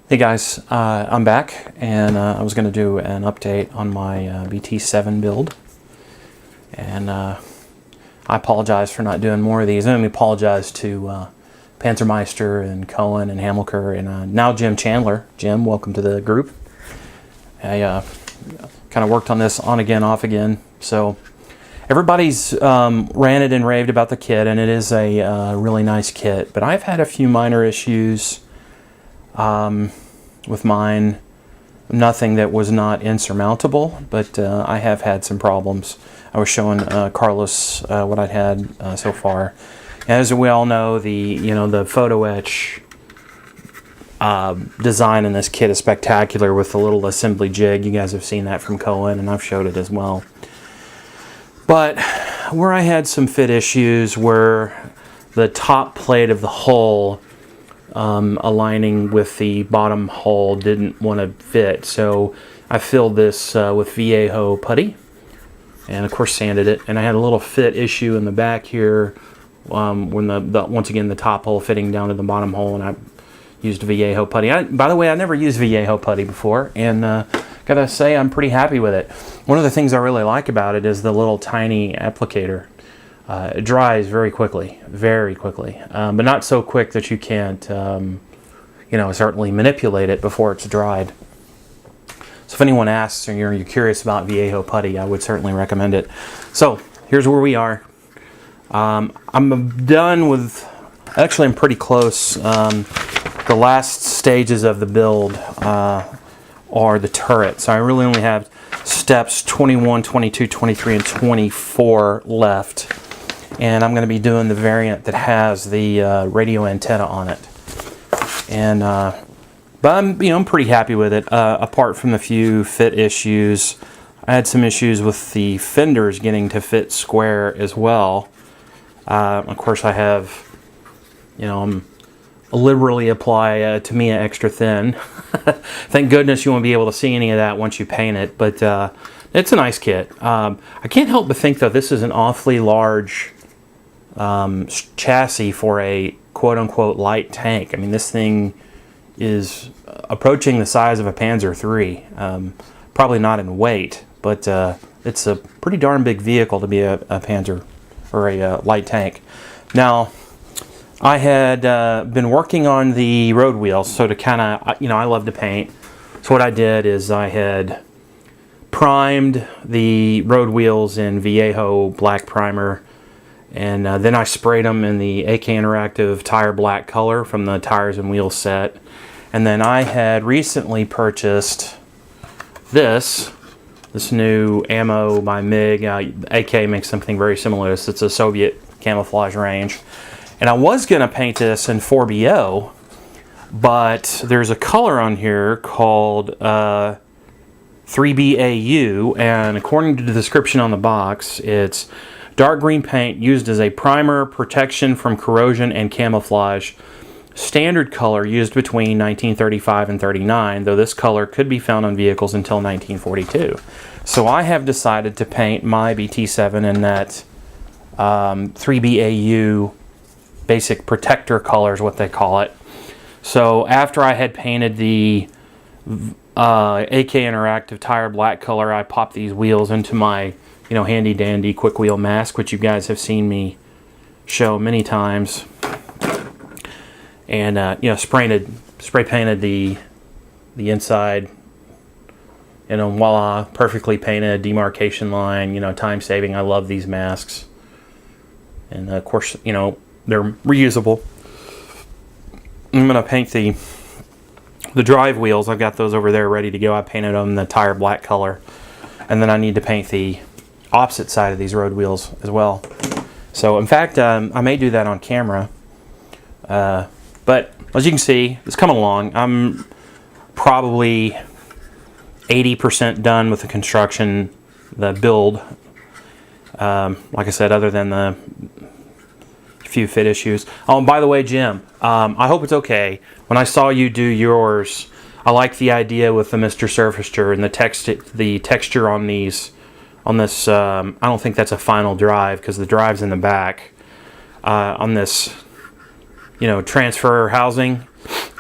Hey guys, I'm back, and I was going to do an update on my BT-7 build, and I apologize for not doing more of these. Let me apologize to Panzermeister and Cohen and Hamilker and now Jim Chandler. Jim, welcome to the group. I kind of worked on this on again, off again, so everybody's ranted and raved about the kit, and it is a really nice kit, but I've had a few minor issues with mine. Nothing that was not insurmountable, but I have had some problems. I was showing Carlos what I'd had so far. As we all know, the photo etch design in this kit is spectacular with the little assembly jig. You guys have seen that from Cohen, and I've showed it as well. But where I had some fit issues were the top plate of the hull aligning with the bottom hull didn't want to fit, so I filled this with Viejo putty and of course sanded it, and I had a little fit issue in the back here when once again the top hole fitting down to the bottom hole, and I used Viejo putty. By the way, I never used Viejo putty before, and gotta say I'm pretty happy with it. One of the things I really like about it is the little tiny applicator. It dries very quickly, but not so quick that you can't, certainly manipulate it before it's dried. So if anyone asks or you're curious about Viejo putty, I would certainly recommend it. So here's where we are. I'm done with, actually I'm pretty close. The last stages of the build are the turret. So I really only have steps 21, 22, 23, and 24 left. And I'm going to be doing the variant that has the radio antenna on it. And but I'm pretty happy with it. Apart from the few fit issues, I had some issues with the fenders getting to fit square as well. Of course, I have, I'm liberally apply Tamiya extra thin. Thank goodness you won't be able to see any of that once you paint it. But it's a nice kit. I can't help but think though this is an awfully large chassis for a quote-unquote light tank. I mean, this thing is approaching the size of a Panzer III. Probably not in weight, but it's a pretty darn big vehicle to be a Panzer or a light tank. Now, I had been working on the road wheels, so to kind of, I love to paint. So what I did is I had primed the road wheels in Viejo black primer, and then I sprayed them in the AK Interactive tire black color from the tires and wheels set. And then I had recently purchased this new ammo by MiG. AK makes something very similar to this. It's a Soviet camouflage range. And I was going to paint this in 4BO, but there's a color on here called 3BAU, and according to the description on the box, it's dark green paint used as a primer, protection from corrosion, and camouflage. Standard color used between 1935 and 39, though this color could be found on vehicles until 1942. So I have decided to paint my BT-7 in that 3BAU basic protector color is what they call it. So after I had painted the AK Interactive tire black color, I popped these wheels into my handy dandy quick wheel mask, which you guys have seen me show many times, and spray painted the inside, and voila, perfectly painted demarcation line. Time saving. I love these masks, and of course they're reusable. I'm gonna paint the drive wheels. I've got those over there ready to go. I painted them the tire black color, and then I need to paint the opposite side of these road wheels as well. So in fact, I may do that on camera, but as you can see, it's coming along. I'm probably 80% done with the construction, the build. Like I said, other than the few fit issues. Oh, and by the way, Jim, I hope it's okay. When I saw you do yours, I like the idea with the Mr. Surfacer and the texture on these. On this, I don't think that's a final drive because the drive's in the back. On this, transfer housing,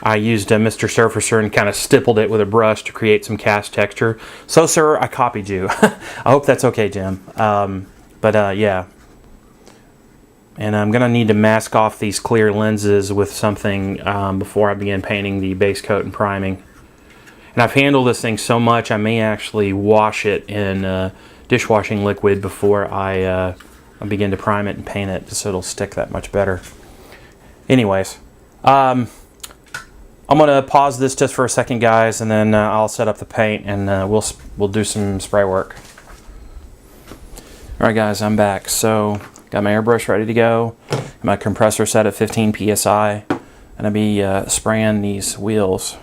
I used a Mr. Surfacer and kind of stippled it with a brush to create some cast texture. So, sir, I copied you. I hope that's okay, Jim. Yeah. And I'm going to need to mask off these clear lenses with something before I begin painting the base coat and priming. And I've handled this thing so much, I may actually wash it in dishwashing liquid before I begin to prime it and paint it, just so it'll stick that much better. Anyways, I'm going to pause this just for a second, guys, and then I'll set up the paint and we'll do some spray work. Alright guys, I'm back. So, got my airbrush ready to go, my compressor set at 15 psi, and I'll be spraying these wheels.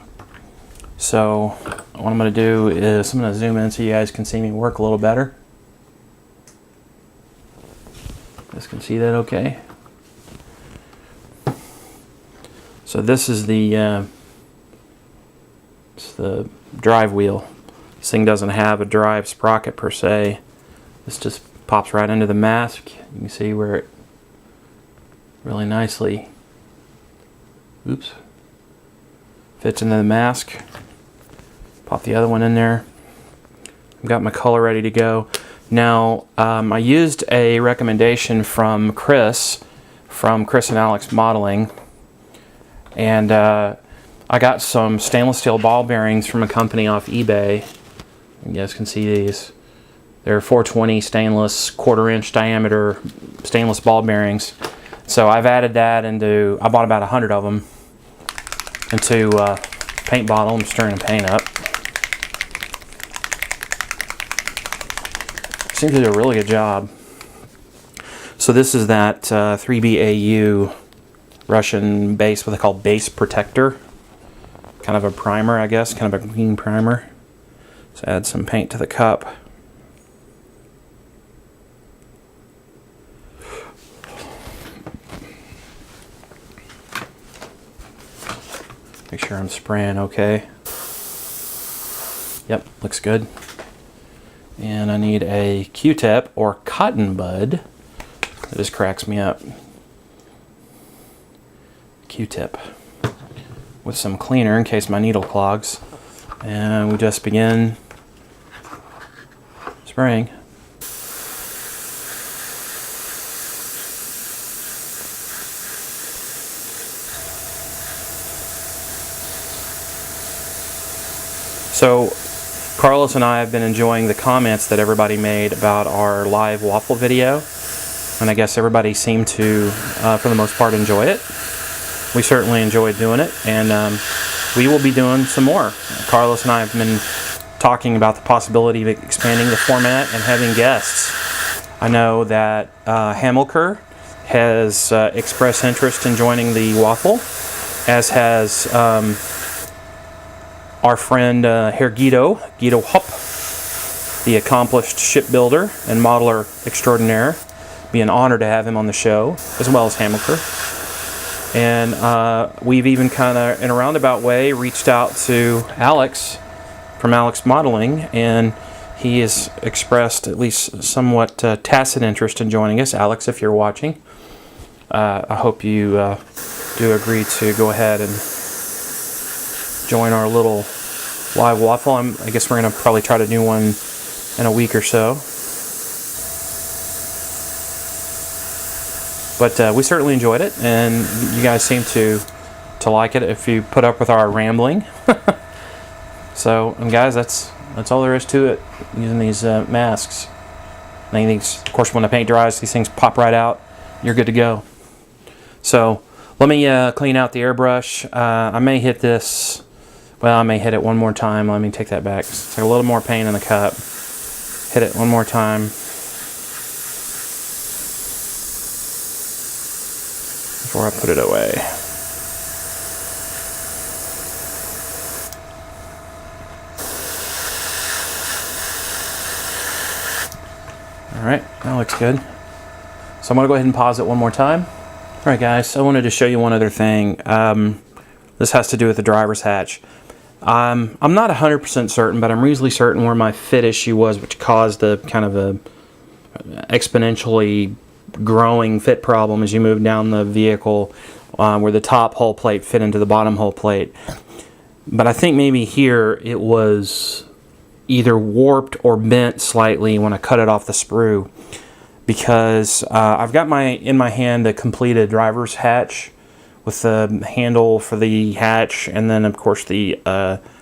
So what I'm going to do is I'm going to zoom in so you guys can see me work a little better. You guys can see that okay? So this is the it's the drive wheel. This thing doesn't have a drive sprocket per se. This just pops right into the mask. You can see where it really nicely fits into the mask. Pop the other one in there. I've got my color ready to go. Now, I used a recommendation from Chris and Alex Modeling, and I got some stainless steel ball bearings from a company off eBay. You guys can see these. They're 420 stainless, 1/4 inch diameter stainless ball bearings. So I've added that into, I bought about 100 of them, into a paint bottle. I'm stirring the paint up. Seems to do a really good job. So this is that 3BAU Russian base, what they call base protector. Kind of a primer, I guess, kind of a green primer. So add some paint to the cup. Make sure I'm spraying okay. Yep, looks good. And I need a Q-tip or cotton bud. It just cracks me up. Q-tip with some cleaner in case my needle clogs. And we just begin spraying. So Carlos and I have been enjoying the comments that everybody made about our live waffle video, and I guess everybody seemed to, for the most part, enjoy it. We certainly enjoyed doing it, and we will be doing some more. Carlos and I have been talking about the possibility of expanding the format and having guests. I know that Hamilker has expressed interest in joining the waffle, as has our friend Herr Guido Hopp, the accomplished shipbuilder and modeler extraordinaire. Be an honor to have him on the show, as well as Hamilker. And we've even kind of, in a roundabout way, reached out to Alex from Alex Modeling, and he has expressed at least somewhat tacit interest in joining us. Alex, if you're watching, I hope you do agree to go ahead and join our little live waffle. I guess we're going to probably try to do one in a week or so. But we certainly enjoyed it, and you guys seem to like it if you put up with our rambling. So, and guys, that's all there is to it using these masks. And these, of course, when the paint dries, these things pop right out. You're good to go. So, let me clean out the airbrush. I may hit this. Well, I may hit it one more time. Let me take that back. It's like a little more paint in the cup. Hit it one more time before I put it away. Alright, that looks good. So I'm going to go ahead and pause it one more time. Alright guys, I wanted to show you one other thing. This has to do with the driver's hatch. I'm not 100% certain, but I'm reasonably certain where my fit issue was, which caused the kind of a exponentially growing fit problem as you move down the vehicle where the top hull plate fit into the bottom hull plate. But I think maybe here it was either warped or bent slightly when I cut it off the sprue, because I've got in my hand a completed driver's hatch with the handle for the hatch, and then of course the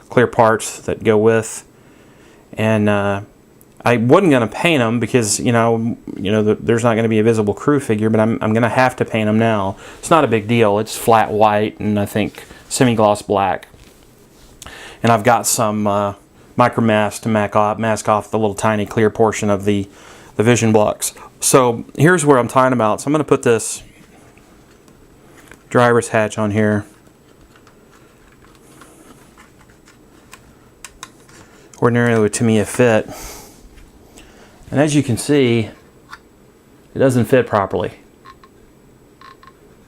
clear parts that go with. And I wasn't going to paint them because there's not going to be a visible crew figure, but I'm going to have to paint them now. It's not a big deal. It's flat white and I think semi-gloss black. And I've got some micro mask to mask off the little tiny clear portion of the vision blocks. So here's where I'm talking about. So I'm going to put this driver's hatch on here. Ordinarily to me it fit. And as you can see, it doesn't fit properly.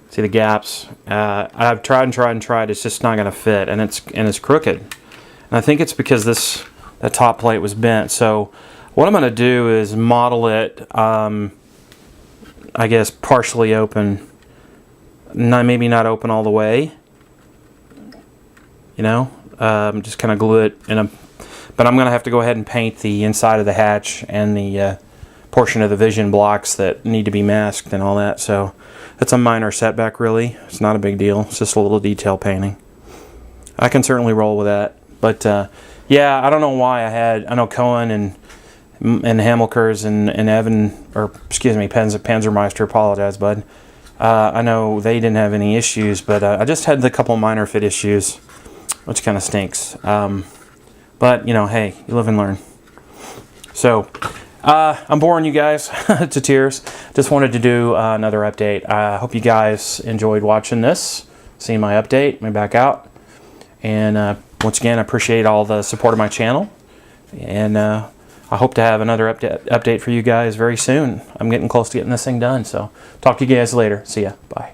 See the gaps? I've tried and tried and tried. It's just not going to fit, and it's crooked. And I think it's because that top plate was bent. So what I'm going to do is model it, I guess partially open, maybe not open all the way. Just kind of glue it in a. But I'm going to have to go ahead and paint the inside of the hatch and the portion of the vision blocks that need to be masked and all that. So it's a minor setback, really. It's not a big deal. It's just a little detail painting. I can certainly roll with that. But yeah, I don't know why I know Cohen and Hamilkers and Evan, or excuse me, Panzermeister, apologize, bud. I know they didn't have any issues, but I just had a couple minor fit issues, which kind of stinks. But, hey, you live and learn. So, I'm boring you guys to tears. Just wanted to do another update. I hope you guys enjoyed watching this, seeing my update, my back out. And once again, I appreciate all the support of my channel. And I hope to have another update for you guys very soon. I'm getting close to getting this thing done. So, talk to you guys later. See ya. Bye.